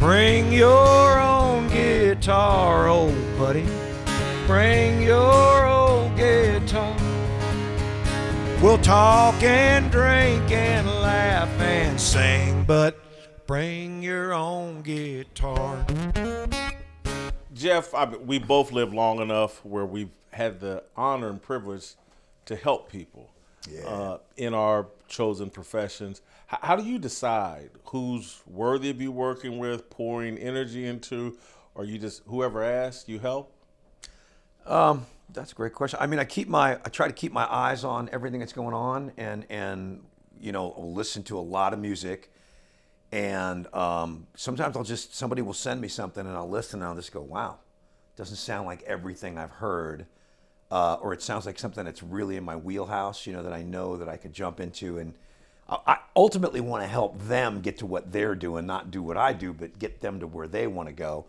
Bring your own guitar, old buddy. Bring your old guitar. We'll talk and drink and laugh and sing, but bring your own guitar. Jeff, we both lived long enough where we've had the honor and privilege to help people in our chosen professions. How do you decide who's worthy of you working with, pouring energy into, or you just, whoever asks, you help? That's a great question. I mean, I try to keep my eyes on everything that's going on, and I'll listen to a lot of music. And sometimes somebody will send me something and I'll listen and I'll just go, wow, doesn't sound like everything I've heard. Or it sounds like something that's really in my wheelhouse, that I know that I could jump into. And I ultimately want to help them get to what they're doing, not do what I do, but get them to where they want to go.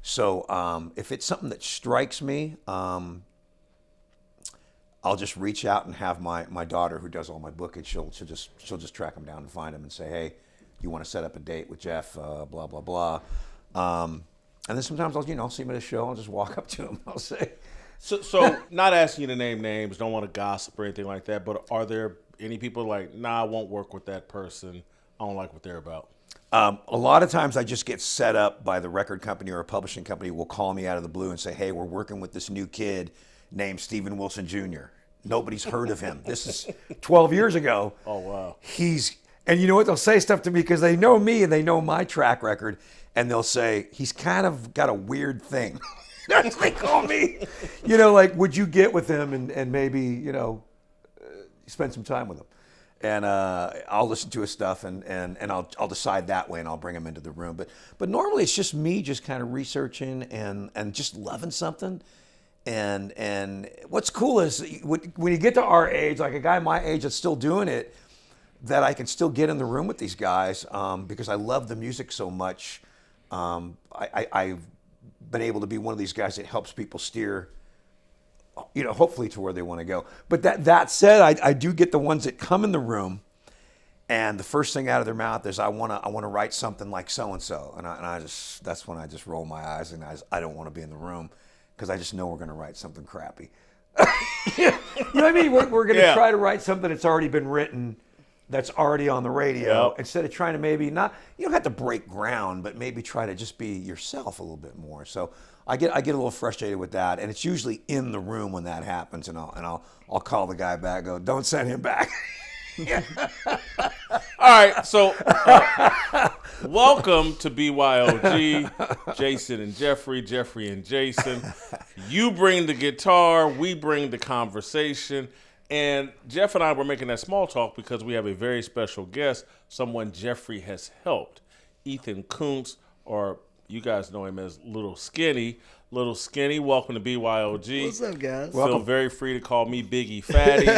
So if it's something that strikes me, I'll just reach out and have my daughter, who does all my booking, she'll just track them down and find them and say, hey, you want to set up a date with Jeff, blah, blah, blah. And then sometimes I'll see him at a show, I'll just walk up to him, I'll say. So not asking you to name names, don't want to gossip or anything like that, but are there any people like, nah, I won't work with that person, I don't like what they're about? A lot of times I just get set up by the record company or a publishing company will call me out of the blue and say, hey, we're working with this new kid named Steven Wilson Jr. Nobody's heard of him. This is 12 years ago. Oh, wow. And you know what? They'll say stuff to me because they know me and they know my track record. And they'll say, he's kind of got a weird thing. That's what they call me. Like, would you get with him and maybe, spend some time with him? And I'll listen to his stuff and I'll decide that way and I'll bring him into the room. But normally it's just me just kind of researching and just loving something. And what's cool is when you get to our age, like a guy my age that's still doing it, that I can still get in the room with these guys because I love the music so much. I've been able to be one of these guys that helps people steer, hopefully to where they want to go. But that said, I do get the ones that come in the room, and the first thing out of their mouth is, I want to write something like so and so, and that's when I just roll my eyes and I don't want to be in the room because I just know we're going to write something crappy. You know what I mean? We're going to try to write something that's already been written, that's already on the radio, instead of trying to maybe not, you don't have to break ground, but maybe try to just be yourself a little bit more. So I get a little frustrated with that, and it's usually in the room when that happens, and I'll call the guy back, go, don't send him back. All right, so welcome to BYOG, Jason and Jeffrey and Jason. You bring the guitar, we bring the conversation. And Jeff and I were making that small talk because we have a very special guest, someone Jeffrey has helped. Ethan Kuntz, or you guys know him as Lil Skinny. Lil Skinny, welcome to BYOG. What's up, guys? Feel welcome. Very free to call me Biggie Fatty.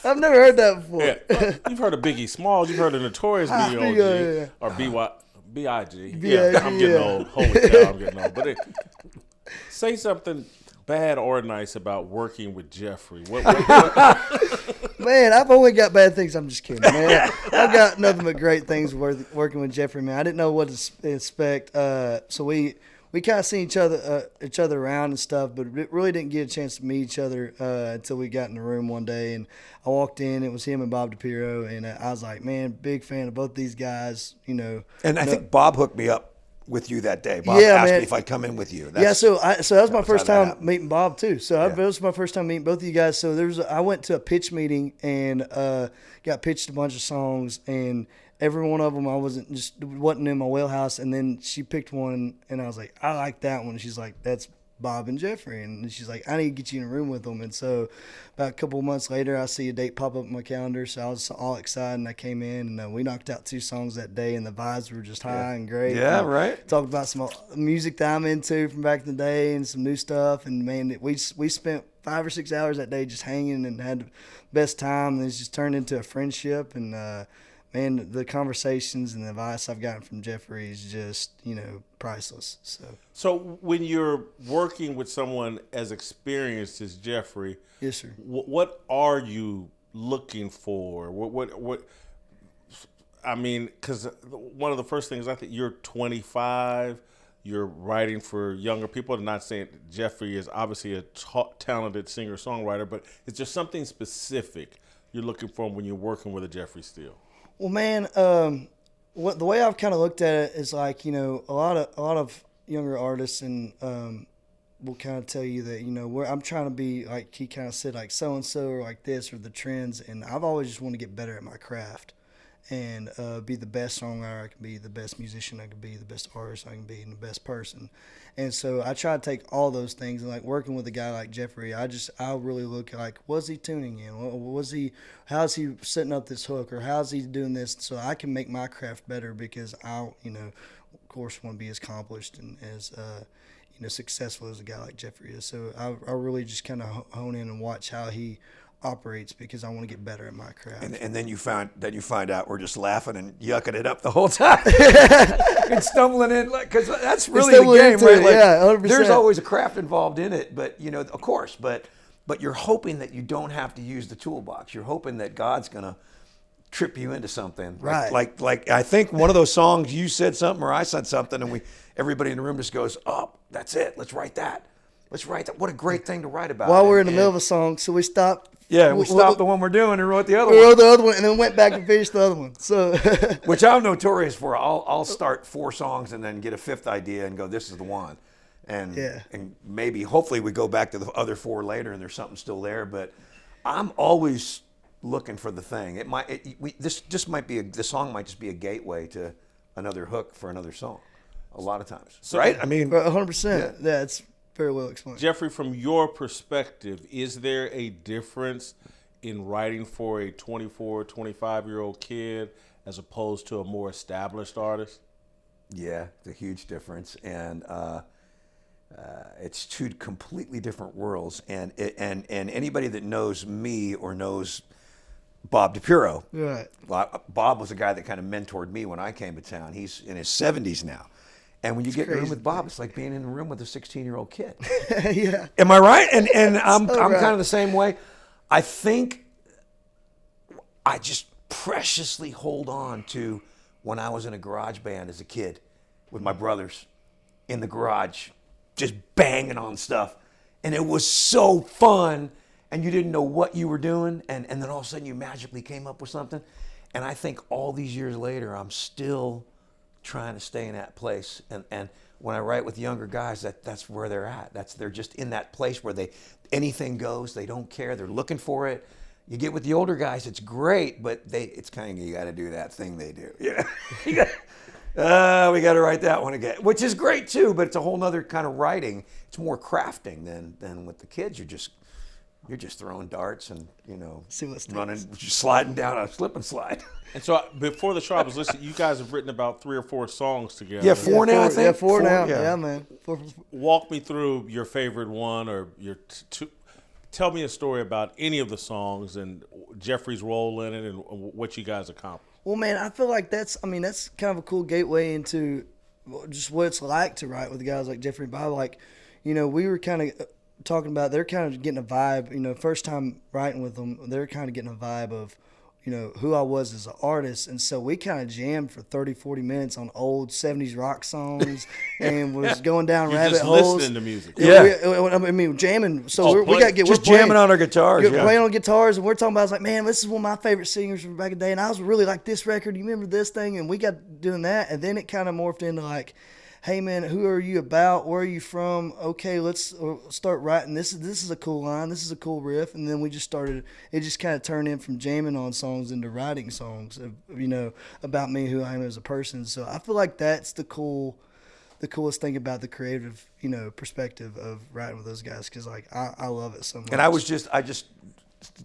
I've never heard that before. Yeah. You've heard of Biggie Smalls. You've heard of Notorious B.O.G. Or B.I.G. Yeah, I'm getting old. Holy cow, I'm getting old. But say something bad or nice about working with Jeffrey. What? Man, I've only got bad things. I'm just kidding, man. I've got nothing but great things working with Jeffrey, man. I didn't know what to expect. So we kind of seen each other around and stuff, but really didn't get a chance to meet each other until we got in the room one day. And I walked in, it was him and Bob DiPiero, and I was like, man, big fan of both these guys, And I think Bob hooked me up with you that day. Bob asked me if I'd come in with you. So that was my first time meeting Bob too. So that was my first time meeting both of you guys. So I went to a pitch meeting and got pitched a bunch of songs, and every one of them wasn't in my wheelhouse. And then she picked one, and I was like, I like that one. And she's like, that's Bob and Jeffrey. And she's like, I need to get you in a room with them. And so about a couple of months later, I see a date pop up on my calendar. So I was all excited, and I came in, and we knocked out 2 songs that day, and the vibes were just high and great. Yeah, and right. Talked about some music that I'm into from back in the day and some new stuff. And, man, we spent 5 or 6 hours that day just hanging and had the best time. And it's just turned into a friendship. And, man, the conversations and the advice I've gotten from Jeffrey is just, priceless. So when you're working with someone as experienced as Jeffrey, yes, sir. What are you looking for? What I mean, because one of the first things I think you're 25, you're writing for younger people. I'm not saying Jeffrey is obviously a talented singer-songwriter, but is there something specific you're looking for when you're working with a Jeffrey Steele? Well, man, the way I've kind of looked at it is like, you know, a lot of younger artists and will kind of tell you that, you know, where I'm trying to be, like he kind of said, like so and so or like this or the trends, and I've always just wanted to get better at my craft and be the best songwriter I can be, the best musician I can be, the best artist I can be, and the best person. And so I try to take all those things, and like working with a guy like Jeffrey, I really look at like, was he tuning in? How's he setting up this hook, or how's he doing this, so I can make my craft better, because I, you know, of course want to be as accomplished and as you know, successful as a guy like Jeffrey is. So I really just kind of hone in and watch how he operates, because I want to get better at my craft. And then you find out we're just laughing and yucking it up the whole time and stumbling in, like, because that's really the game, right? Like, yeah, 100%. There's always a craft involved in it, but you know, of course, but you're hoping that you don't have to use the toolbox. You're hoping that God's gonna trip you into something, right? Like I think one of those songs, you said something or I said something, and everybody in the room just goes, "Oh, that's it. Let's write that. Let's write that." What a great thing to write about. While we're in the middle of a song, so we stopped. Yeah, we stopped the one we're doing and wrote the other one. We wrote the other one and then went back and finished the other one. So, which I'm notorious for. I'll start 4 songs and then get a 5th idea and go, "This is the one," and maybe hopefully we go back to the other 4 later and there's something still there. But I'm always looking for the thing. This song might just be a gateway to another hook for another song. A lot of times, so, right? I mean, 100%. Yeah, it's very well explained. Jeffrey, from your perspective, is there a difference in writing for a 24, 25-year-old kid as opposed to a more established artist? Yeah, it's a huge difference, and it's 2 completely different worlds. And anybody that knows me or knows Bob DiPuro, right? Bob was a guy that kind of mentored me when I came to town. He's in his 70s now. And when you get in a room with Bob, it's like being in a room with a 16-year-old kid. Yeah. Am I right? And I'm kind of the same way. I think I just preciously hold on to when I was in a garage band as a kid with my brothers in the garage, just banging on stuff. And it was so fun, and you didn't know what you were doing, and then all of a sudden you magically came up with something. And I think all these years later, I'm still trying to stay in that place, and when I write with younger guys, that's where they're at. They're just in that place where anything goes. They don't care. They're looking for it. You get with the older guys, it's great, but it's kind of, you got to do that thing they do. Yeah, we got to write that one again, which is great too. But it's a whole nother kind of writing. It's more crafting than with the kids. You're just throwing darts and, you know, running, just sliding down a slip and slide. And so before the show, I was listening. You guys have written about 3 or 4 songs together. Yeah, 4 now, I think. Yeah, 4 now. Yeah, man. 4. Walk me through your favorite one, or your two. Tell me a story about any of the songs and Jeffrey's role in it and what you guys accomplished. Well, man, I feel like that's kind of a cool gateway into just what it's like to write with guys like Jeffrey and Bob. Like, you know, we were kind of talking about, they're kind of getting a vibe, you know, first time writing with them, they're kind of getting a vibe of, you know, who I was as an artist. And so we kind of jammed for 30, 40 minutes on old 70s rock songs and was going down rabbit holes. Just listening to music. Yeah. I mean, jamming. So we got to we're jamming on our guitars. Playing on guitars, and we're talking about, I was like, man, this is one of my favorite singers from back in the day. And I was really like this record. You remember this thing? And we got doing that. And then it kind of morphed into like, hey man, who are you about? Where are you from? Okay, let's start writing. This is a cool line. This is a cool riff. And then we just started. It just kind of turned in from jamming on songs into writing songs. You know, about me, who I am as a person. So I feel like that's the coolest thing about the creative, you know, perspective of writing with those guys. Because like I love it so much. And I just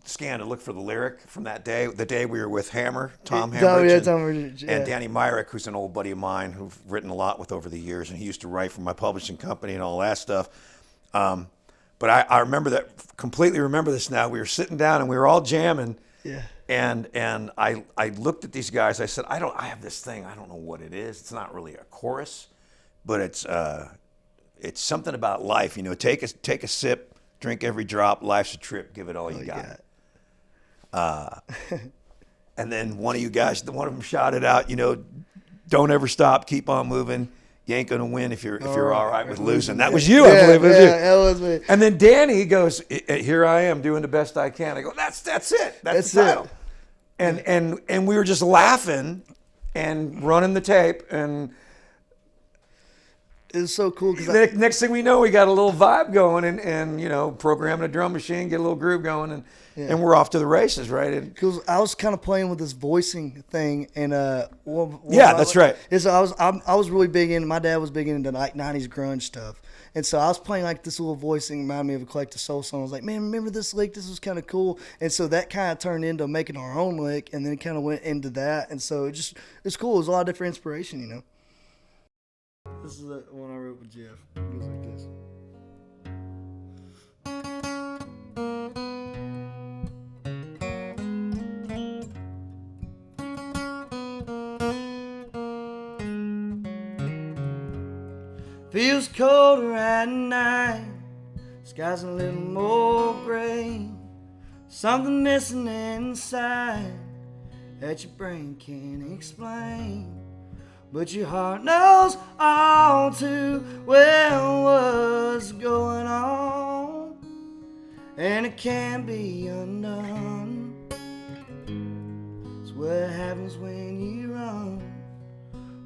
scanned and looked for the lyric from that day, the day we were with Tom Hammer, and Danny Myrick, who's an old buddy of mine who've written a lot with over the years, and he used to write for my publishing company and all that stuff. But I remember that, completely remember this now. We were sitting down and we were all jamming. Yeah. And I looked at these guys. I said, I have this thing. I don't know what it is. It's not really a chorus, but it's something about life. You know, take a sip. Drink every drop. Life's a trip. Give it all you got. And then one of you guys, one of them shouted out, don't ever stop, keep on moving. You ain't gonna win if you're all right with losing. That was you, I believe. It was you. That was me. And then Danny goes, here I am doing the best I can. I go, that's it. That's the title. And we were just laughing and running the tape, and it was so cool. Next thing we know, we got a little vibe going, and programming a drum machine, get a little groove going, and we're off to the races, right? Because I was kind of playing with this voicing thing, and that's right. Is I was really big in. My dad was big into like '90s grunge stuff, and so I was playing like this little voicing, reminded me of a Collective Soul song. I was like, man, remember this lick? This was kind of cool, and so that kind of turned into making our own lick, and then kind of went into that, and so it's cool. It was a lot of different inspiration, This is the one I wrote with Jeff. It goes like this. Feels colder at night, sky's a little more gray. Something missing inside that your brain can't explain. But your heart knows all too well what's going on, and it can't be undone. It's what happens when you run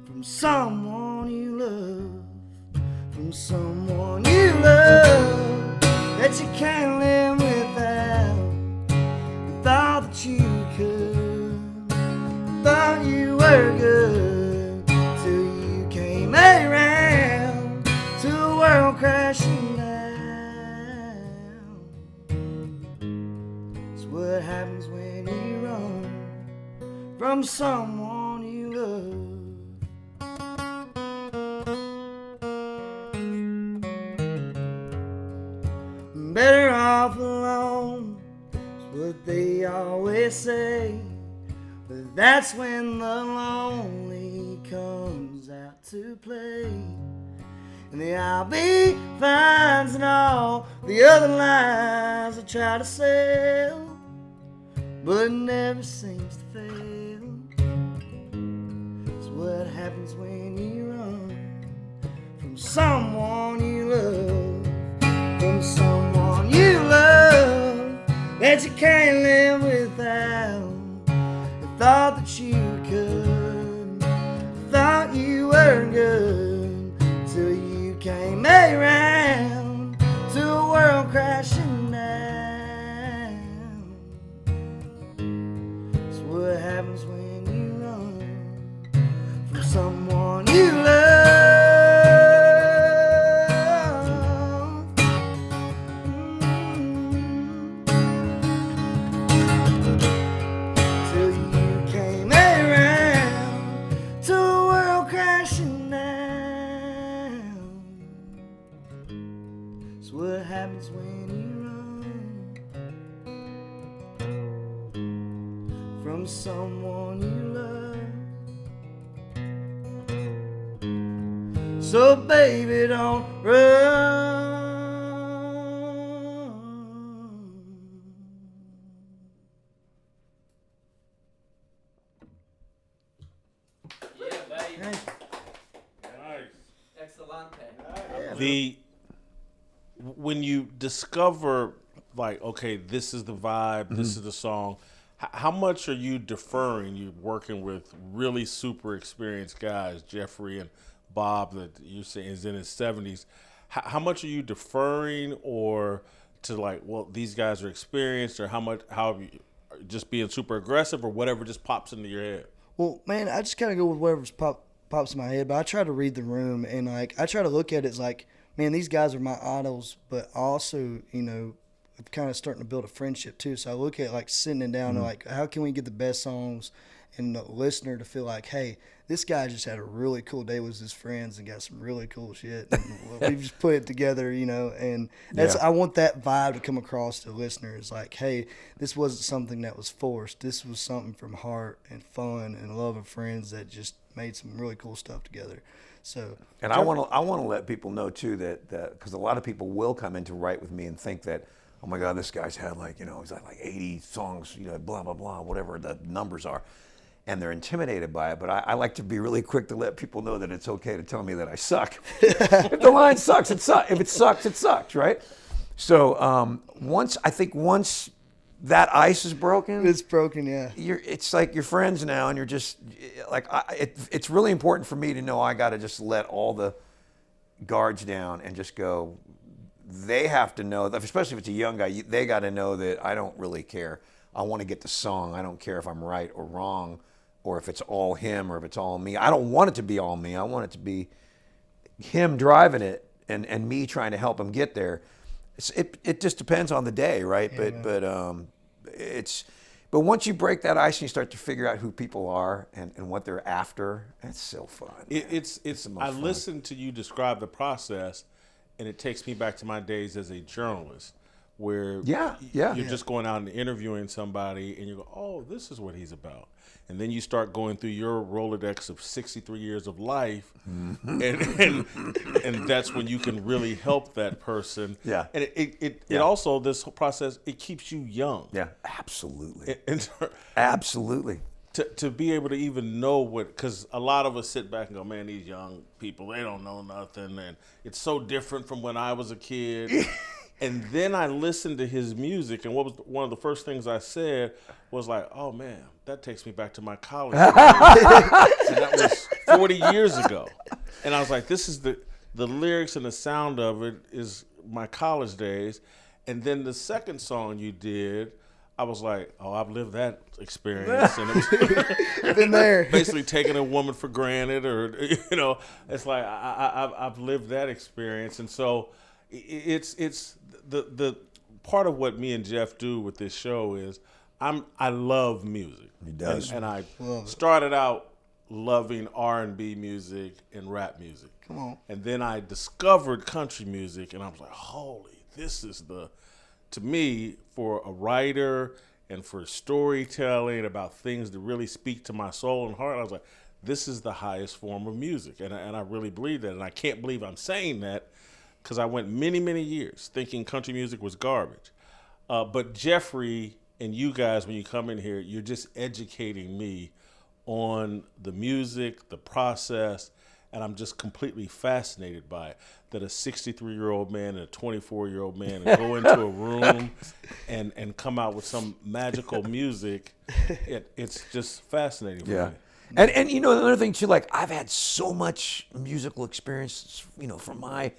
from someone you love. From someone you love that you can't live without. You thought that you could, thought you were good, till you came around to a world crashing down. It's what happens when you run from someone you love. Better off alone, is what they always say. But that's when the lonely comes out to play. And the I'll be fines and all the other lies I try to sell, but it never seems to fail. It's what happens when you run from someone you love. From someone you love that you can't live without. You thought that you could, thought you were good, till you came around to a world crashing down. It's what happens when you run from someone you love. What happens when you run from someone you love? So baby, don't run. Yeah, baby. Nice. Excellente. When you discover, like, okay, this is the vibe, this is the song, how much are you deferring? You're working with really super experienced guys, Jeffrey and Bob, that you're saying is in his 70s. How much are you deferring, or to like, well, these guys are experienced, or how have you just being super aggressive, or whatever just pops into your head? Well, man, I just kind of go with whatever's pops in my head, but I try to read the room, and like I try to look at it as like, man, these guys are my idols, but also, kind of starting to build a friendship too. So I look at like sitting down and like, how can we get the best songs and the listener to feel like, hey, this guy just had a really cool day with his friends and got some really cool shit. And we just put it together, and that's, I want that vibe to come across to listeners. Like, hey, this wasn't something that was forced. This was something from heart and fun and love of friends that just made some really cool stuff together. So, and I want to let people know too that because a lot of people will come in to write with me and think that oh my God, this guy's had like, he's had like 80 songs, blah, blah, blah, whatever the numbers are. And they're intimidated by it, but I like to be really quick to let people know that it's okay to tell me that I suck. If the line sucks, it sucks. If it sucks, right? So once that ice is broken, It's broken, yeah. it's like you're friends now, and you're just like it's really important for me to know I got to just let all the guards down and just go. They have to know, especially if it's a young guy, they got to know that I don't really care. I want to get the song. I don't care if I'm right or wrong, or if it's all him or if it's all me. I don't want it to be all me. I want it to be him driving it and me trying to help him get there. It just depends on the day, right? Yeah, but once you break that ice and you start to figure out who people are and what they're after, it's so fun. It's the most fun. Listen to you describe the process, and it takes me back to my days as a journalist, where you're just going out and interviewing somebody, and you go, oh, this is what he's about. And then you start going through your Rolodex of 63 years of life, and that's when you can really help that person. Yeah. And it also, this whole process, it keeps you young. Yeah, absolutely. Absolutely. To be able to even know because a lot of us sit back and go, man, these young people, they don't know nothing, and it's so different from when I was a kid. And then I listened to his music, and what was one of the first things I said was like, oh, man, that takes me back to my college days. And that was 40 years ago. And I was like, this is the lyrics and the sound of it is my college days. And then the second song you did, I was like, oh, I've lived that experience. And it was been there. Basically taking a woman for granted, or, it's like I've lived that experience. And so it's the part of what me and Jeff do with this show is I love music. He does. And I started out loving R&B music and rap music. Come on. And then I discovered country music, and I was like, holy, this is to me, for a writer and for storytelling about things that really speak to my soul and heart, I was like, this is the highest form of music. And I really believe that. And I can't believe I'm saying that, because I went many, many years thinking country music was garbage. But Jeffrey and you guys, when you come in here, you're just educating me on the music, the process, and I'm just completely fascinated by it. That a 63-year-old man and a 24-year-old man go into a room and come out with some magical music, it's just fascinating for me. And another thing too, like I've had so much musical experience, from my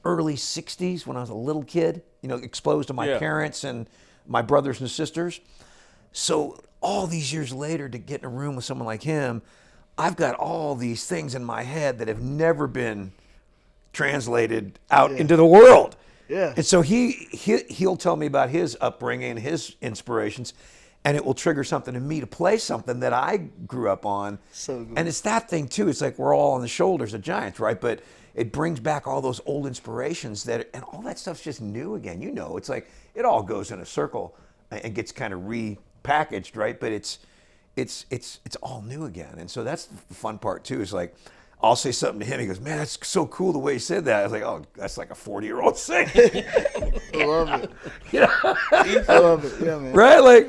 early 60s when I was a little kid, exposed to my parents and my brothers and sisters. So all these years later, to get in a room with someone like him, I've got all these things in my head that have never been translated out into the world. Yeah. And so he'll tell me about his upbringing, his inspirations, and it will trigger something in me to play something that I grew up on. So good. And it's that thing too. It's like we're all on the shoulders of giants, right? But it brings back all those old inspirations and all that stuff's just new again. It's like it all goes in a circle and gets kind of repackaged, right? But it's all new again. And so that's the fun part too, is like I'll say something to him. He goes, man, that's so cool the way he said that. I was like, oh, that's like a 40-year-old saying. I love it. I love it. Yeah, man. Right? Like,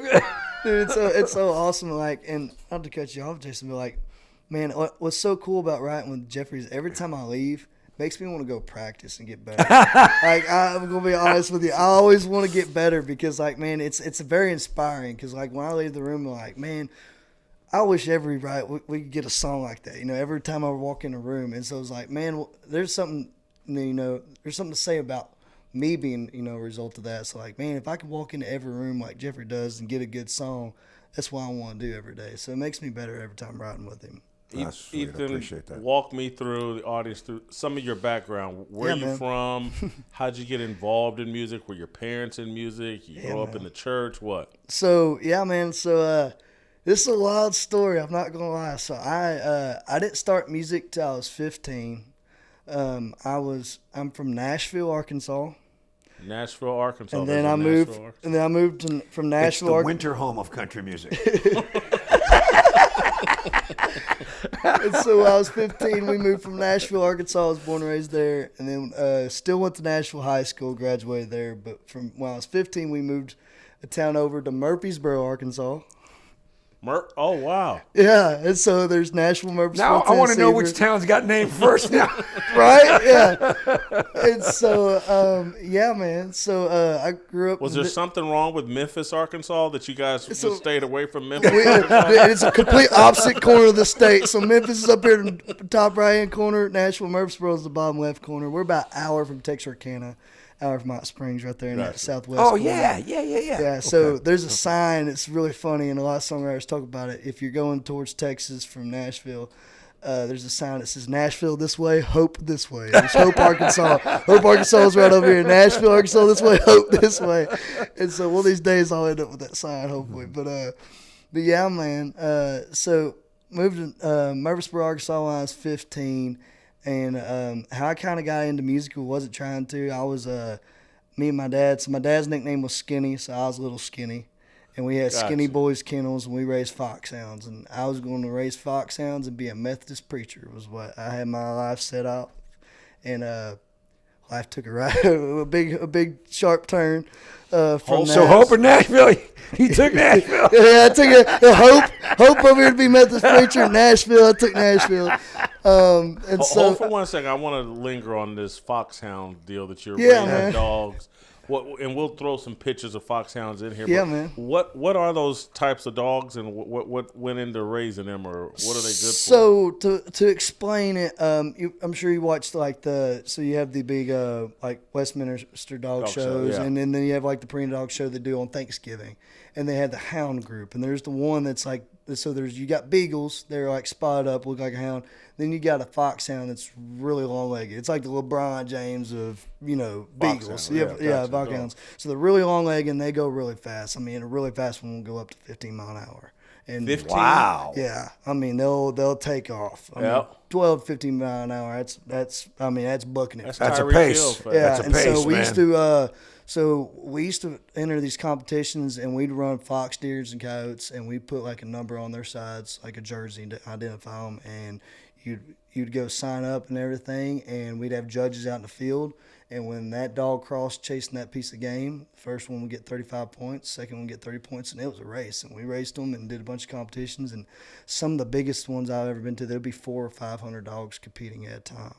dude, it's so awesome. Like, and not to cut you off, Jason, but like, man, what's so cool about writing with Jeffrey is every time I leave, makes me want to go practice and get better. Like, I'm gonna be honest with you, I always want to get better because, like, man, it's very inspiring. Because, like, when I leave the room, I'm like, man, I wish we could get a song like that. Every time I walk in a room, and so it's like, man, there's something, there's something to say about me being, a result of that. So, like, man, if I could walk into every room like Jeffrey does and get a good song, that's what I want to do every day. So it makes me better every time writing with him. Ethan, appreciate that. Walk me through the audience through some of your background. Where are you from? How'd you get involved in music? Were your parents in music? You grew up in the church? What? So, yeah, man. So, this is a wild story. I'm not gonna lie. So I didn't start music till I was 15. I'm from Nashville, Arkansas. Nashville, Arkansas. And then I moved. And then I moved from Nashville. It's the winter home of country music. And so when I was 15, we moved from Nashville, Arkansas. I was born and raised there, and then still went to Nashville High School, graduated there. But from when I was 15, we moved a town over to Murfreesboro, Arkansas. Oh, wow. Yeah, and so there's Nashville, Murfreesboro. Now I want to know Tennessee, which towns got named first now. right? Yeah. And so, yeah, man. So I grew up. Was there something wrong with Memphis, Arkansas, that you guys just stayed away from Memphis? It's a complete opposite corner of the state. So Memphis is up here in the top right-hand corner. Nashville, Murfreesboro is the bottom left corner. We're about an hour from Texarkana, hour from Hot Springs, right there in that southwest corner. Yeah. Yeah, so there's a sign. It's really funny, and a lot of songwriters talk about it. If you're going towards Texas from Nashville, there's a sign that says Nashville this way, Hope this way. There's Hope, Arkansas. Hope, Arkansas is right over here. Nashville, Arkansas this way, Hope this way. And so one of these days I'll end up with that sign, hopefully. But yeah, man. So moved to Murfreesboro, Arkansas when I was 15. And how I kind of got into music, wasn't trying to. I was me and my dad. So my dad's nickname was Skinny, so I was Little Skinny. And we had Skinny Boys Kennels, and we raised foxhounds. And I was going to raise foxhounds and be a Methodist preacher was what I had my life set out. And life took a big sharp turn. From So Hope in Nashville, he took Nashville. Yeah, I took Hope over here to be Methodist preacher in Nashville. I took Nashville. And so, hold for 1 second. I want to linger on this foxhound deal that you're raising dogs. And we'll throw some pictures of foxhounds in here. Yeah, but man. What are those types of dogs, and what went into raising them, or what are they good for? So to explain it, I'm sure you watched so you have the big like Westminster dog shows, yeah. and then you have like the Purina dog show they do on Thanksgiving, and they have the hound group, and there's the one that's like. So you got beagles, they're like spotted up, look like a hound. Then you got a foxhound that's really long-legged. It's like the LeBron James of, beagles. Foxhounds. So they're really long-legged and they go really fast. I mean, a really fast one will go up to 15 mile an hour. And 15? Wow. Yeah. I mean, they'll take off. I mean, 12, 15 mile an hour. That's booking it. That's a Tyreek pace. Hill, Yeah, That's a and pace, so we man. used to enter these competitions, and we'd run fox, deers, and coyotes, and we'd put like a number on their sides, like a jersey, to identify them. And you'd go sign up and everything, and we'd have judges out in the field. And when that dog crossed chasing that piece of game, the first one would get 35 points, second one would get 30 points, and it was a race. And we raced them and did a bunch of competitions. And some of the biggest ones I've ever been to, there'd be 400 or 500 dogs competing at a time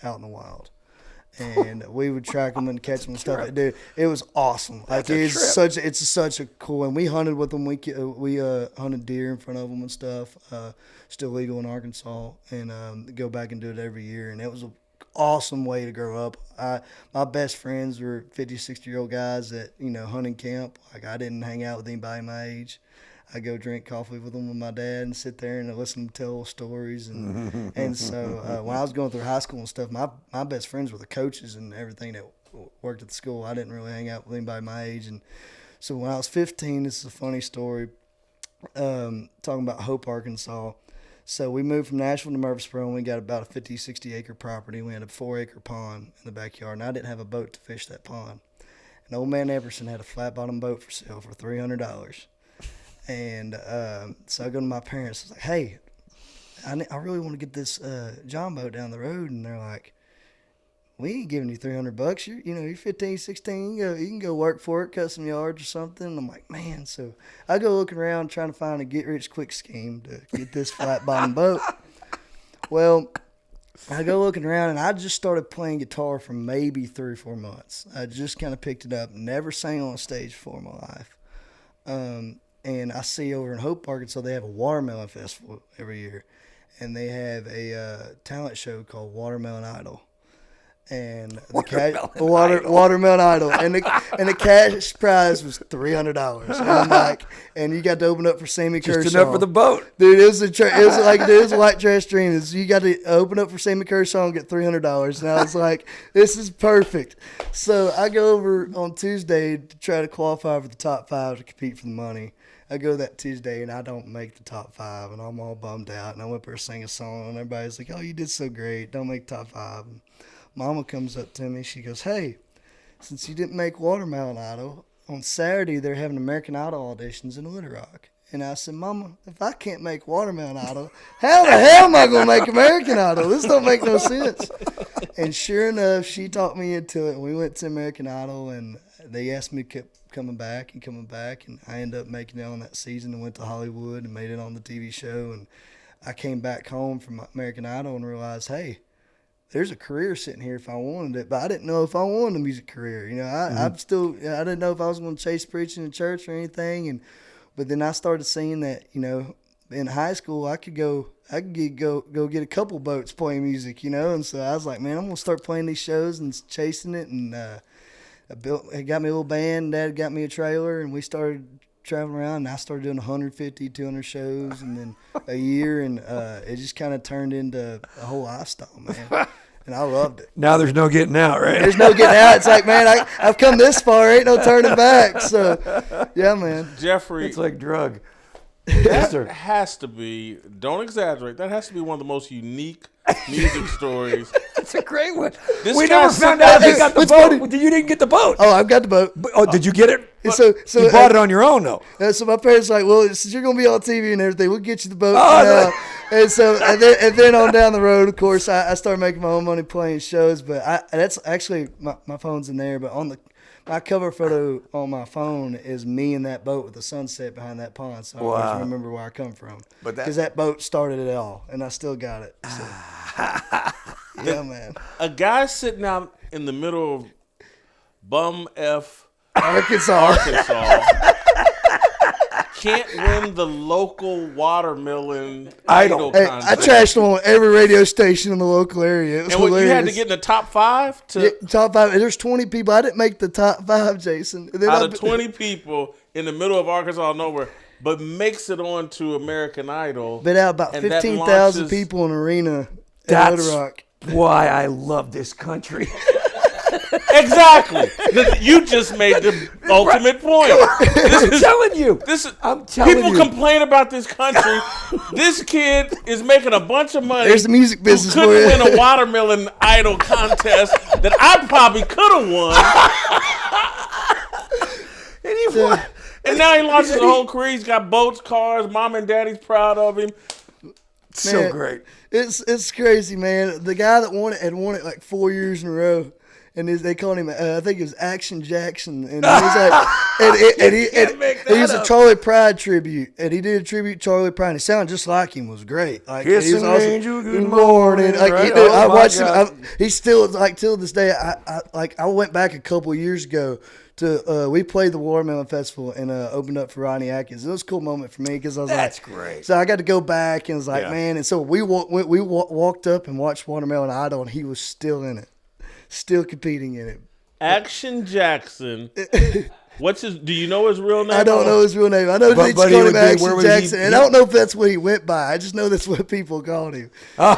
out in the wild. And we would track them and catch them and stuff. Dude, it was awesome. Like it's such a cool. And we hunted with them. We hunted deer in front of them and stuff. Still legal in Arkansas, and go back and do it every year. And it was an awesome way to grow up. My best friends were 50, 60-year-old guys that hunting camp. Like I didn't hang out with anybody my age. I go drink coffee with them with my dad and sit there and listen to tell stories. And so when I was going through high school and stuff, my best friends were the coaches and everything that worked at the school. I didn't really hang out with anybody my age. And so when I was 15, this is a funny story, talking about Hope, Arkansas. So we moved from Nashville to Murfreesboro, and we got about a 50, 60-acre property. We had a 4-acre pond in the backyard, and I didn't have a boat to fish that pond. And old man Everson had a flat-bottom boat for sale for $300. And so I go to my parents. I was like, hey, I really want to get this John boat down the road. And they're like, we ain't giving you $300. You're 15, 16. You can go work for it, cut some yards or something. And I'm like, man. So I go looking around trying to find a get-rich-quick scheme to get this flat-bottom boat. Well, I go looking around, and I just started playing guitar for maybe 3 or 4 months. I just kind of picked it up. Never sang on a stage before in my life. And I see over in Hope, Arkansas, they have a watermelon festival every year. And they have a talent show called Watermelon Idol. And Watermelon Idol. And the cash prize was $300. And I'm like, and you got to open up for Sammy Kershaw. Just enough for the boat. Dude, it was a white trash dream. You got to open up for Sammy Kershaw and get $300. And I was like, this is perfect. So I go over on Tuesday to try to qualify for the top 5 to compete for the money. I go that Tuesday, and I don't make the top 5, and I'm all bummed out. And I went there to sing a song, and everybody's like, oh, you did so great. Don't make top 5. And Mama comes up to me. She goes, hey, since you didn't make Watermelon Idol, on Saturday they're having American Idol auditions in Little Rock. And I said, Mama, if I can't make Watermelon Idol, how the hell am I going to make American Idol? This don't make no sense. And sure enough, she talked me into it. We went to American Idol, and they asked me to keep coming back. And I ended up making it on that season and went to Hollywood and made it on the TV show. And I came back home from American Idol and realized, hey, there's a career sitting here if I wanted it, but I didn't know if I wanted a music career. You know, I didn't know if I was going to chase preaching in church or anything. But then I started seeing that, you know, in high school I could go get a couple boats playing music, you know. And so I was like, man, I'm going to start playing these shows and chasing it. And I got me a little band. Dad got me a trailer, and we started traveling around. And I started doing 150, 200 shows, and then a year, and it just kind of turned into a whole lifestyle, man. And I loved it. Now there's no getting out, right? There's no getting out. It's like, man, I've come this far. Ain't no turning back. So, yeah, man. Jeffrey, It's like drug. that has to be, don't exaggerate, that has to be one of the most unique music stories. That's a great one. This We guy never said found that out you is- got the What's boat. funny- You didn't get the boat. Oh, I've got the boat. Oh, did you get it? So You bought it on your own, though. So my parents were like, well, since you're gonna be on TV and everything, we'll get you the boat. Oh, And so and then on down the road, of course, I started making my own money playing shows. But that's actually my phone's in there. But on my cover photo on my phone is me in that boat with the sunset behind that pond. So I always remember where I come from. Because that boat started it all, and I still got it. So. Yeah, man. A guy sitting out in the middle of bum F Arkansas. can't win the local watermelon Idol. idol Hey, contest. I trashed on every radio station in the local area. It was and what, hilarious. you had to get in the top 5 to Yeah, top 5. There's 20 people. I didn't make the top 5, Jason. And then out of 20 people in the middle of Arkansas nowhere, but makes it on to American Idol. Been out about and that 15,000 launches- people in an arena in That's Little Rock. why I love this country. Exactly. You just made the ultimate point. I'm telling you. I'm telling People you. complain about this country. This kid is making a bunch of money. There's the music business who for couldn't you. win a watermelon idol contest that I probably could have won. And now he launches a whole career. He's got boats, cars. Mom and daddy's proud of him. So Man, great. It's crazy, man. The guy that won it had won it like 4 years in a row. And they called him, I think it was Action Jackson. And he was like, he was a Charlie Pride tribute. And he did a tribute to Charlie Pride. And it sounded just like him. It was great. Like, Kiss he was an awesome. angel, good morning. Like, Right? dude, Oh, I my watched God. him. He's still, like, till this day, I went back a couple of years ago to, we played the Watermelon Festival and opened up for Ronnie Atkins. It was a cool moment for me because I was That's like, great. So I got to go back and was like, Yeah. man. And so we walked up and watched Watermelon Idol, and he was still in it, still competing in it. Action Jackson. Do you know his real name? I don't know his real name. I know they just but he called would him be- Action where would he- Jackson, and I don't know if that's what he went by. I just know that's what people called him. But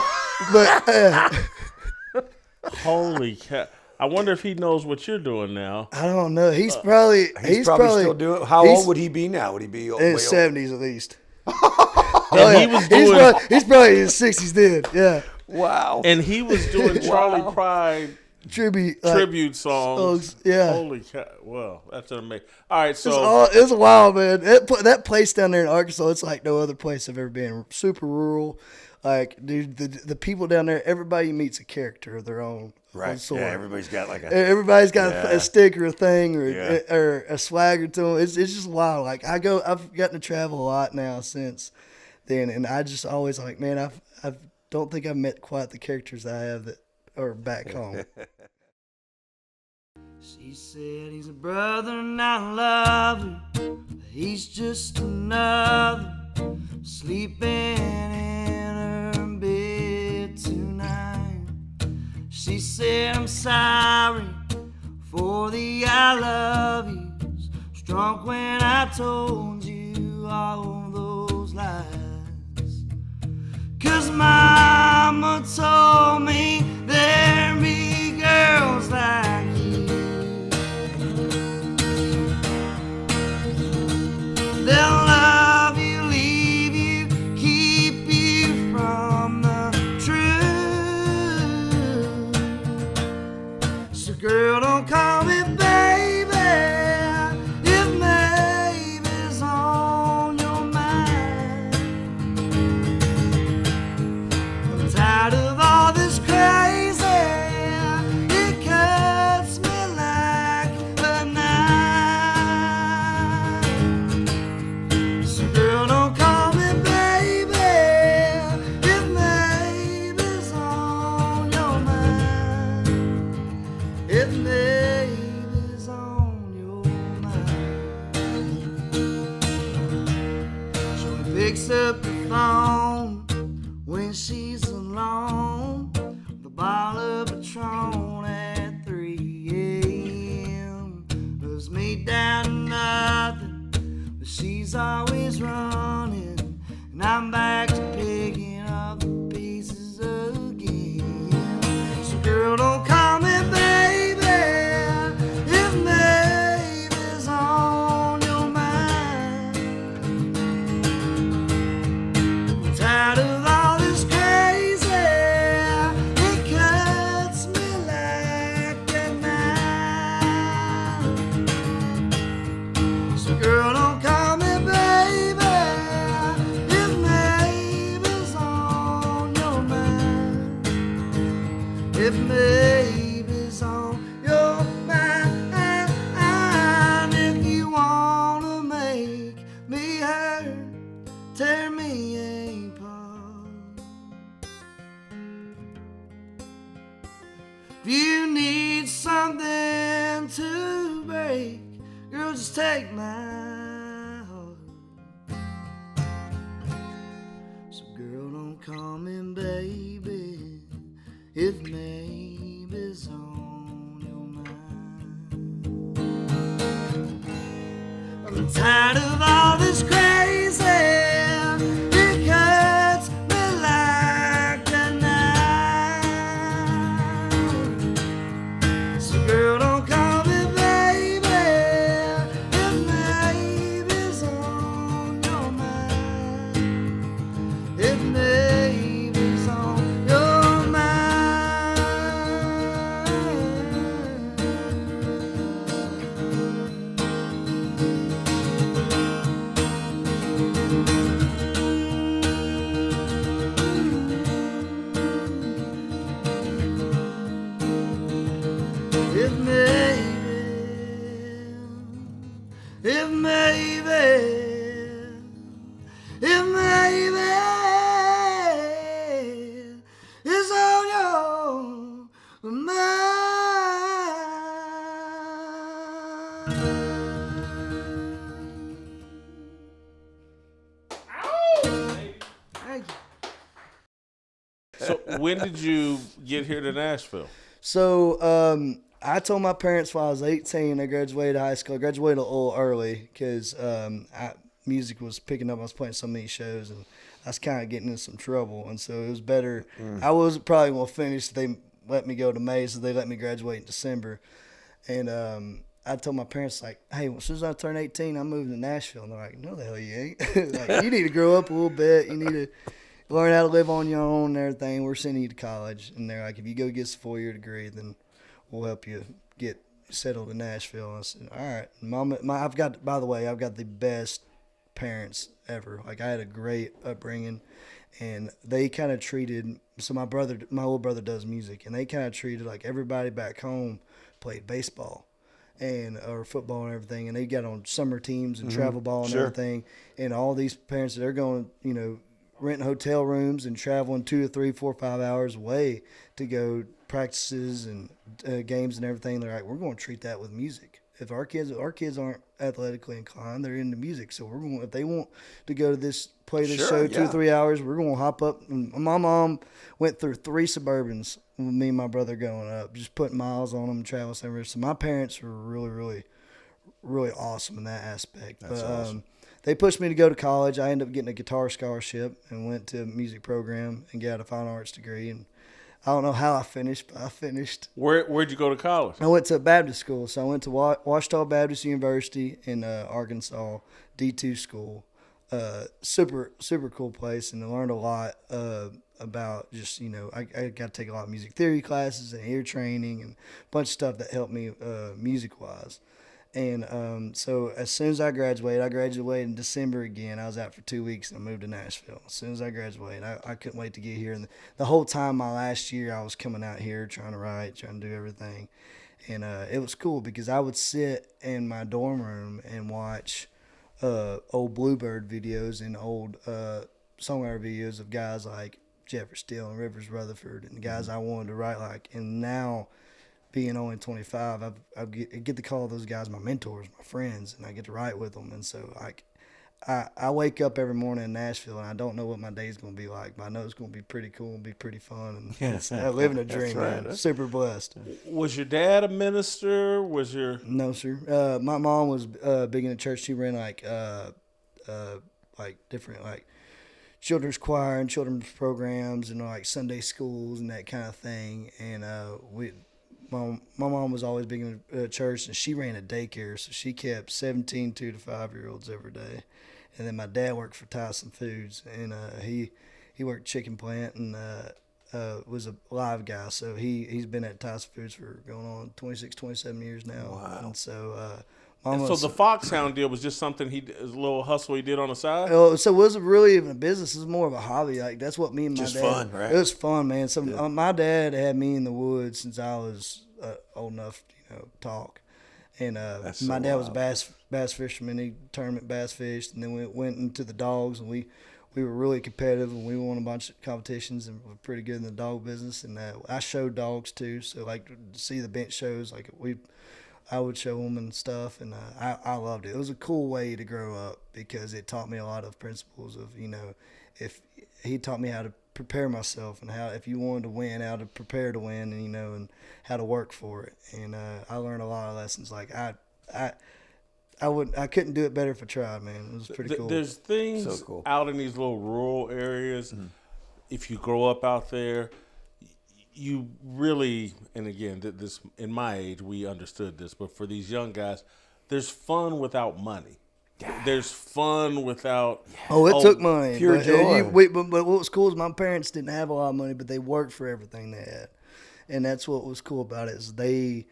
Holy cow. I wonder if he knows what you're doing now. I don't know. He's probably still doing. How he's old would he be now? Would he be in way his old? 70s at least. And he was doing He's probably in his 60s. Then Wow. and he was doing Charlie Pride tribute songs. yeah. Holy cow. Well, that's amazing. All right, so It was wild, man. That place down there in Arkansas, it's like no other place I've ever been. Super rural. Like, dude, the people down there, everybody meets a character of their own. Right. Sort. Yeah, everybody's got like a. Everybody's got Yeah. a stick or a thing Yeah. or a swagger to them. It's just wild. Like I've gotten to travel a lot now since then, and I just always like, man, I don't think I've met quite the characters I have that are back home. She said he's a brother and I love him. He's just another sleeping in her bed tonight. She said I'm sorry for the I love yous. Drunk when I told you all those lies. 'Cause mama told me there'd be girls like you. They'll love you, leave you, keep you from the truth. So girl, don't call me baby if maybe's on your mind. tired of all this crazy. It cuts me like a knife. So girl, don't call me baby if maybe's on your mind. If maybe's on your mind. So he picks up the phone when she's alone, the bottle of Patron at 3 a.m. Loves me down to nothing, but she's always running, and I'm back to picking up the pieces again. So girl, don't call me baby if maybe's on your mind. I'm tired of all this crazy. It cuts me like a knife. So girl, don't call me baby if maybe's on your mind. If maybe's on your mind. If you wanna make me hurt, tear me apart. If you need something to break, girl, just take my heart. So girl, don't call me baby if maybe's on your mind. I'm tired of all this crazy. It cuts me like a knife. So girl, don't call me baby if maybe's on your mind. If maybe's on your mind. If maybe is on your mind. Thank you. So when did you get here to Nashville? So I told my parents when I was 18, I graduated high school. I graduated a little early because music was picking up. I was playing so many shows, and I was kind of getting into some trouble. And so it was better. I was probably going to finish. They let me go to May, so they let me graduate in December. And I told my parents, like, hey, as soon as I turn 18, I'm moving to Nashville. And they're like, no, the hell you ain't. Like, you need to grow up a little bit. You need to learn how to live on your own and everything. We're sending you to college. And they're like, if you go get a 4-year degree, then we'll help you get settled in Nashville. And I said, all right. Mama, I've got the best parents ever. Like, I had a great upbringing, and they kind of treated, so my older brother does music, and they kind of treated like everybody back home played baseball and or football and everything, and they got on summer teams and travel ball and everything. And all these parents, they're going, renting hotel rooms and traveling 2 or 3, 4, 5 hours away to go practices and games and everything. They're like, we're going to treat that with music. If our kids aren't athletically inclined, they're into music. So we're going, if they want to go to play this show 2 or 3 hours, we're going to hop up. And my mom went through 3 Suburbans with me and my brother growing up, just putting miles on them and traveling somewhere. So my parents were really, really, really awesome in that aspect. That's awesome. They pushed me to go to college. I ended up getting a guitar scholarship and went to a music program and got a fine arts degree. And I don't know how I finished, but I finished. Where'd you go to college? I went to a Baptist school. So I went to Ouachita Baptist University in Arkansas, D2 school. Super, super cool place. And I learned a lot about just, I got to take a lot of music theory classes and ear training and a bunch of stuff that helped me music-wise. And so as soon as I graduated in December again. I was out for 2 weeks and I moved to Nashville. As soon as I graduated, I couldn't wait to get here. And the whole time my last year, I was coming out here trying to write, trying to do everything. And it was cool because I would sit in my dorm room and watch old Bluebird videos and old songwriter videos of guys like Jeffrey Steele and Rivers Rutherford and the guys I wanted to write like. And now, being only 25, I get to call those guys my mentors, my friends, and I get to write with them. And so, like, I wake up every morning in Nashville, and I don't know what my day's going to be like, but I know it's going to be pretty cool and be pretty fun. And I'm living a dream, right. man. Super blessed. Was your dad a minister? Was your No, sir. My mom was big in the church. She ran like different like children's choir and children's programs and like Sunday schools and that kind of thing. And my mom was always big in the church, and she ran a daycare, so she kept 17 2 to 5-year-olds every day. And then my dad worked for Tyson Foods, and he worked chicken plant and was a live guy. So he's been at Tyson Foods for going on 26, 27 years now. Wow. And so so the Foxhound deal was just something a little hustle he did on the side? So it wasn't really even a business. It was more of a hobby. Like that's what me and my Just dad. fun, right? It was fun, man. So my dad had me in the woods since I was old enough to talk. And my dad was a bass fisherman. He tournament bass fished, and then we went into the dogs, and we were really competitive, and we won a bunch of competitions, and were pretty good in the dog business. And I showed dogs too, so like to see the bench shows, like I would show them and stuff, and I loved it. It was a cool way to grow up because it taught me a lot of principles of, if he taught me how to prepare myself and how, if you wanted to win, how to prepare to win, and, and how to work for it. And I learned a lot of lessons. Like I couldn't do it better if I tried, man. It was pretty cool. There's things So cool. out in these little rural areas. Mm-hmm. If you grow up out there, you really, and again, this in my age, we understood this, but for these young guys, there's fun without money. There's fun without. It took money. Pure joy. But what was cool is my parents didn't have a lot of money, but they worked for everything they had, and that's what was cool about it. Is they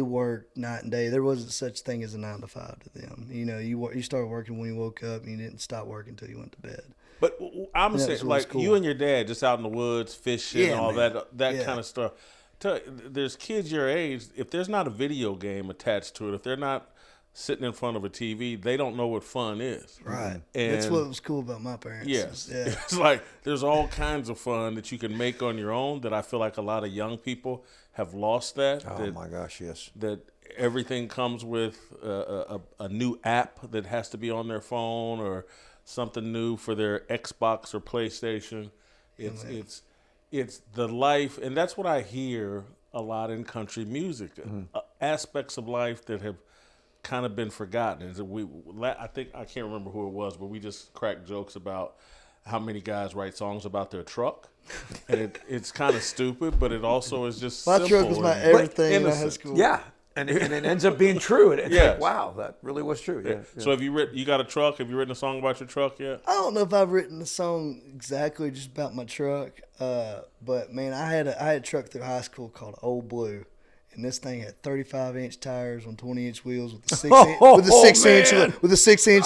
worked night and day. There wasn't such thing as a 9 to 5 to them. You started working when you woke up, and you didn't stop working until you went to bed. But I'm saying, like, cool. you and your dad just out in the woods fishing, all man. that kind of stuff. There's kids your age. If there's not a video game attached to it, if they're not sitting in front of a TV, they don't know what fun is. Right. And that's what was cool about my parents. Yes. Yeah. It's like there's all kinds of fun that you can make on your own that I feel like a lot of young people have lost that. Oh, my gosh, yes. That everything comes with a new app that has to be on their phone or something new for their Xbox or PlayStation. It's the life, and that's what I hear a lot in country music. Aspects of life that have kind of been forgotten. I think I can't remember who it was, but we just cracked jokes about how many guys write songs about their truck, and it's kind of stupid, but it also is just my simple truck was my everything in high school. Yeah. And it ends up being true. It's Yes. like, wow, that really was true. Yeah. So have you got a truck? Have you written a song about your truck yet? I don't know if I've written a song exactly just about my truck, but man, I had a truck through high school called Old Blue, and this thing had 35-inch tires on 20-inch wheels with a 6-inch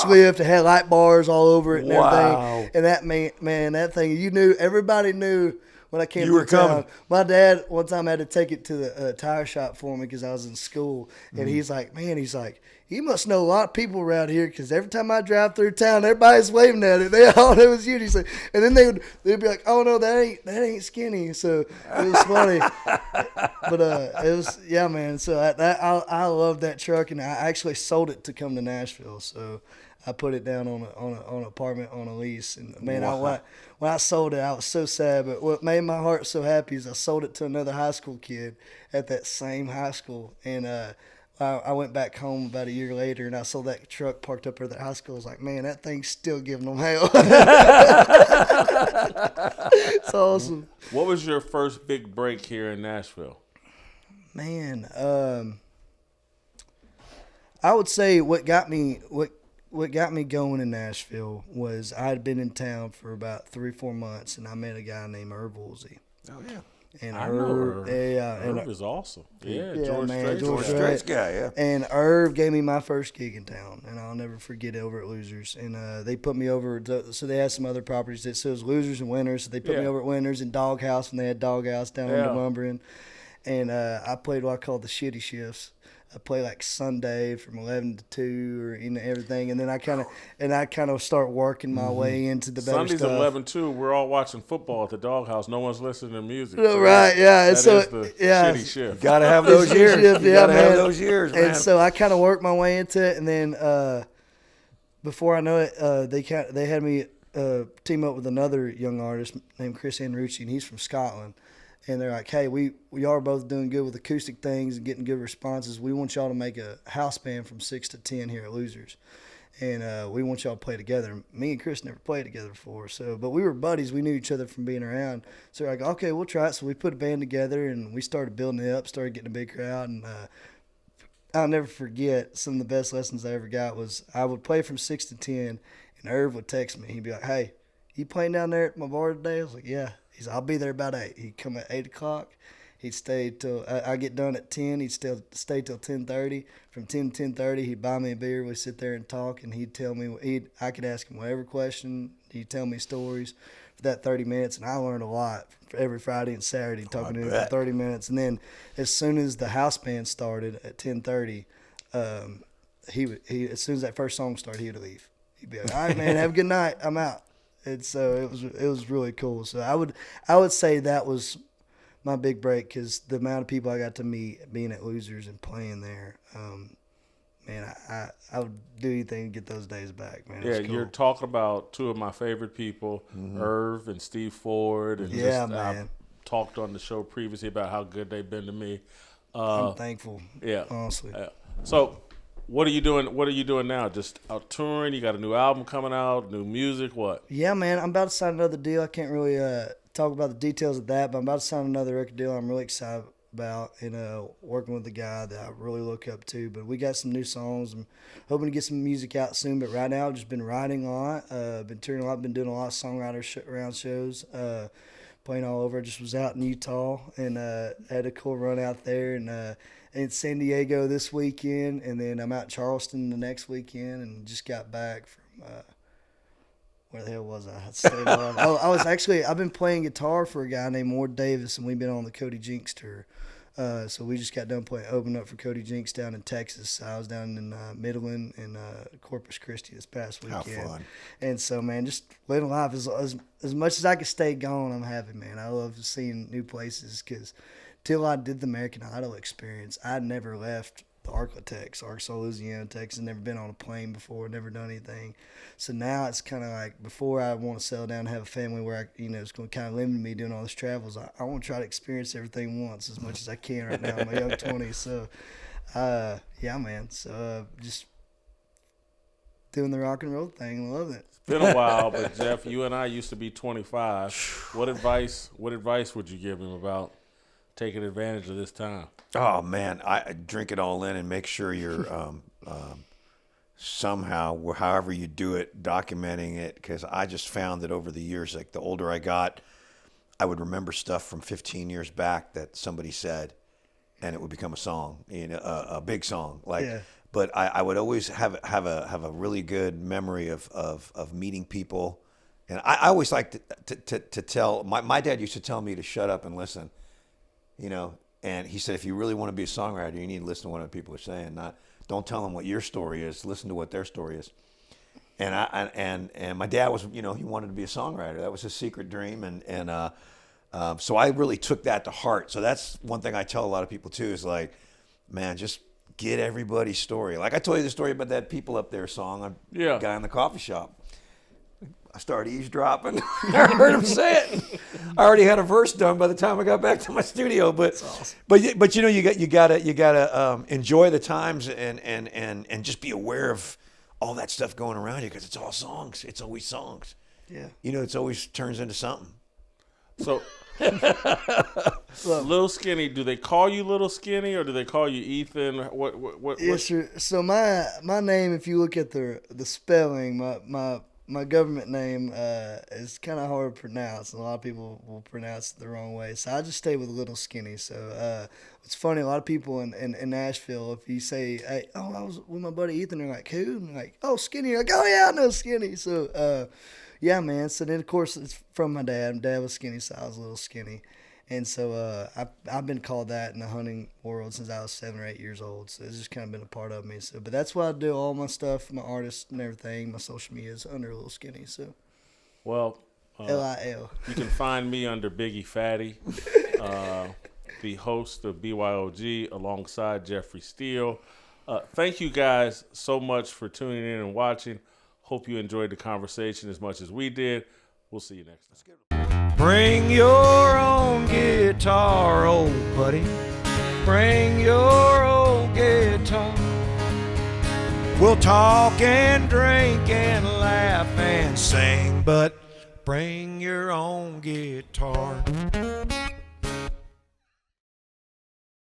lift. It had light bars all over it and everything. And that thing, everybody knew. When I came to town, my dad one time had to take it to the tire shop for me because I was in school, and he's like, you must know a lot of people around here because every time I drive through town, everybody's waving at it. They all know it was you. He's like, and then they'd be like, oh no, that ain't Skinny. So it was funny, but it was man. So I love that truck, and I actually sold it to come to Nashville. So I put it down on an apartment on a lease, and man, when I sold it, I was so sad. But what made my heart so happy is I sold it to another high school kid at that same high school, and I went back home about a year later, and I saw that truck parked up at that high school. I was like, man, that thing's still giving them hell. It's awesome. What was your first big break here in Nashville? Man, I would say what got me going in Nashville was I had been in town for about 3-4 months, and I met a guy named Herb Woolsey. Oh, yeah. And I know Irv, Irv is awesome. Yeah, George George Strait. Strait's guy, yeah. And Irv gave me my first gig in town, and I'll never forget it over at Losers. And they put me over, so they had some other properties. So it was Losers and Winners. So they put me over at Winners and Doghouse when they had Doghouse down in Demonbreun. And I played what I called the shitty shifts. I play like Sunday from 11 to 2 or everything, and then I kind of start working my way into the better Sundays stuff. 11 2, we're all watching football at the Doghouse. No one's listening to music. Right, yeah. And That so is the shitty shift. Gotta have those years. You gotta have those years, man. And so I kind of worked my way into it, and then before I know it, they had me team up with another young artist named Chris Henrucci, and he's from Scotland. And they're like, hey, we are both doing good with acoustic things and getting good responses. We want y'all to make a house band from 6 to 10 here at Losers. And we want y'all to play together. Me and Chris never played together before. But we were buddies. We knew each other from being around. So they're like, okay, we'll try it. So we put a band together, and we started building it up, started getting a big crowd. And I'll never forget, some of the best lessons I ever got was I would play from 6 to 10, and Irv would text me. He'd be like, hey, you playing down there at my bar today? I was like, yeah. He's like, I'll be there about 8. He'd come at 8 o'clock. He'd stay till I get done at 10. He'd still stay till 10:30. From 10 to 10:30, he'd buy me a beer. We'd sit there and talk, and he'd tell me I could ask him whatever question. He'd tell me stories for that 30 minutes, and I learned a lot every Friday and Saturday talking to him for 30 minutes. And then as soon as the house band started at 10:30, he as soon as that first song started, he would leave. He'd be like, all right, man, have a good night. I'm out. And so it was really cool. So I would say that was my big break, because the amount of people I got to meet being at Losers and playing there, man, I would do anything to get those days back, man. Yeah, cool. You're talking about two of my favorite people, Irv and Steve Ford. And man. I've talked on the show previously about how good they've been to me. I'm thankful. Yeah, honestly. So, what are you doing? What are you doing now? Just out touring? You got a new album coming out? New music? What? Yeah, man. I'm about to sign another deal. I can't really talk about the details of that, but I'm about to sign another record deal I'm really excited about, and working with a guy that I really look up to. But we got some new songs. I'm hoping to get some music out soon, but right now I've just been writing a lot. Been touring a lot. Been doing a lot of songwriter around shows. Playing all over. Just was out in Utah and had a cool run out there, and in San Diego this weekend, and then I'm out in Charleston the next weekend, and just got back from where the hell was I? I've been playing guitar for a guy named Ward Davis, and we've been on the Cody Jinks tour. So we just got done opening up for Cody Jinks down in Texas. I was down in Midland and Corpus Christi this past weekend. How fun. And so, man, just living life. As much as I can stay gone, I'm happy, man. I love seeing new places, because till I did the American Idol experience, I'd never left the Arkansas, Louisiana, Texas. Never been on a plane before, never done anything. So now it's kind of like, before I want to settle down and have a family where it's going to kind of limit me doing all these travels, I want to try to experience everything once as much as I can right now in my young 20s. So, yeah, man. So just doing the rock and roll thing. I love it. It's been a while, but Jeff, you and I used to be 25. What advice would you give him about taking advantage of this time? Oh man, I drink it all in and make sure you're somehow, however you do it, documenting it. Because I just found that over the years, like the older I got, I would remember stuff from 15 years back that somebody said, and it would become a song, a big song. But I would always have a really good memory of meeting people, and I always like to tell. My dad used to tell me to shut up and listen. And he said, if you really want to be a songwriter, you need to listen to what other people are saying. Don't tell them what your story is. Listen to what their story is. And my dad was, he wanted to be a songwriter. That was his secret dream. And so I really took that to heart. So that's one thing I tell a lot of people too, is like, man, just get everybody's story. Like I told you the story about that People Up There song, guy in the coffee shop. I started eavesdropping. I heard him say it. I already had a verse done by the time I got back to my studio. But awesome. but you gotta enjoy the times and just be aware of all that stuff going around you, because it's all songs. It's always songs. Yeah. It's always turns into something. So, Lil Skinny, do they call you Little Skinny or do they call you Ethan? What? Yes, sir. So my name, if you look at the spelling, my government name is kind of hard to pronounce. A lot of people will pronounce it the wrong way. So I just stay with Lil Skinny. So it's funny. A lot of people in Nashville, if you say, hey, oh, I was with my buddy Ethan, they're like, who? And they're like, oh, Skinny. You're like, oh, yeah, I know Skinny. So, yeah, man. So then, of course, it's from my dad. My dad was skinny, so I was Lil Skinny. And so I've been called that in the hunting world since I was 7 or 8 years old. So it's just kind of been a part of me. So, but that's why I do all my stuff, my artists and everything, my social media is under Lil Skinny. So, Well, LIL. you can find me under Biggie Fatty, the host of BYOG, alongside Jeffrey Steele. Thank you guys so much for tuning in and watching. Hope you enjoyed the conversation as much as we did. We'll see you next time. Bring your own guitar, old buddy. Bring your old guitar. We'll talk and drink and laugh and sing, but bring your own guitar.